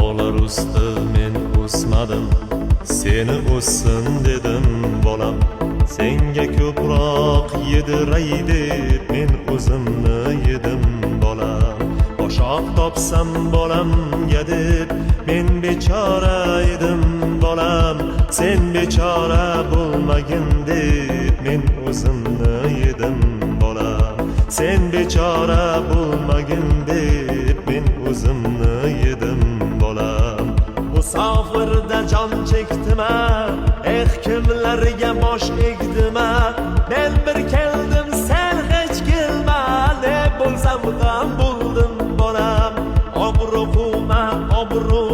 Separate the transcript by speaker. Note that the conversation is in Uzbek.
Speaker 1: Dağlar usti men o'smadim, seni o'ssin dedim bolam. Senga ko'proq yediray deb men o'zimni yedim bolam. Oshoq topsam bolamga deb men bechora edim bolam. Sen bechora bo'lmagin deb men o'zimni yedim bolam. Sen bechora bo'lmagin deb men o'zimni yedim bolam. Musofirda jon chekdima, kimlarga bosh egdima. Men bir keldim, sen hech kelma, ne bo'lsam ham bo'ldim bolam. Obro' quvma, obro'